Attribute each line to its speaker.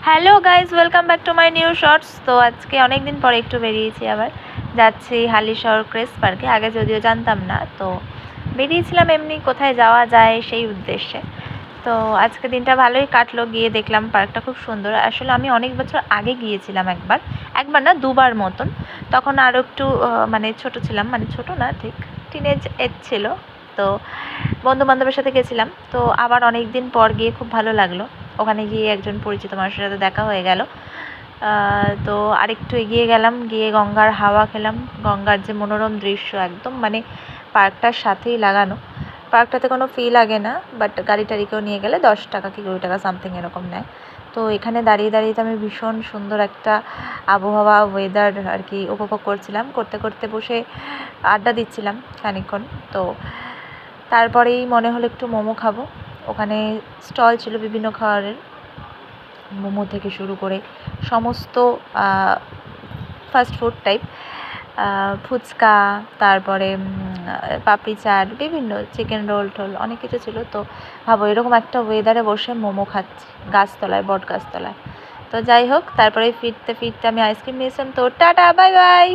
Speaker 1: Hello guys, welcome back to my new shorts. তো আজকে অনেক দিন পরে একটু বেরিয়েছি, আবার যাচ্ছি হালিশহর ক্রেস পার্কে। আগে যদিও জানতাম না, তো বেরিয়েছিলাম এমনি কোথায় যাওয়া যায় সেই উদ্দেশ্যে। তো আজকে দিনটা ভালোই কাটলো, গিয়ে দেখলাম পার্কটা খুব সুন্দর। আসলে আমি অনেক বছর আগে গিয়েছিলাম, একবার একবার না দুবার মতন। তখন আরও একটু মানে ছোট ছিলাম, মানে ছোট না ঠিক, টিনেজ এজ ছিল। তো বন্ধু বান্ধবের সাথে গেছিলাম, তো আবার অনেক দিন পর গিয়ে খুব ভালো লাগলো। ওখানে গিয়ে একজন পরিচিত মানুষের সাথে দেখা হয়ে গেল। তো আরেকটু এগিয়ে গেলাম, গিয়ে গঙ্গার হাওয়া খেলাম। গঙ্গার যে মনোরম দৃশ্য, একদম মানে পার্কটার সাথেই লাগানো। পার্কটাতে কোনো ফি লাগে না, বাট গাড়ি টাড়িকেও নিয়ে গেলে 10 টাকা কি 20 টাকা সামথিং এরকম নেয়। তো এখানে দাঁড়িয়ে দাঁড়িয়ে তো আমি ভীষণ সুন্দর একটা আবহাওয়া, ওয়েদার আর কি উপভোগ করছিলাম। করতে করতে বসে আড্ডা দিচ্ছিলাম খানিকক্ষণ। তো তারপরেই মনে হলো একটু মোমো খাবো। ওখানে স্টল ছিল বিভিন্ন খাবারের, মোমো থেকে শুরু করে সমস্ত ফাস্ট ফুড টাইপ, ফুচকা, তারপরে পাপড়ি চাট, বিভিন্ন চিকেন রোল টোল অনেক কিছু ছিল। তো ভাবো এরকম একটা ওয়েদারে বসে মোমো খাচ্ছি গাছতলায়, বট গাছতলায়। তো যাই হোক, তারপরে ফিরতে ফিরতে আমি আইসক্রিম নিয়েছিলাম। তো টাটা, বাই বাই।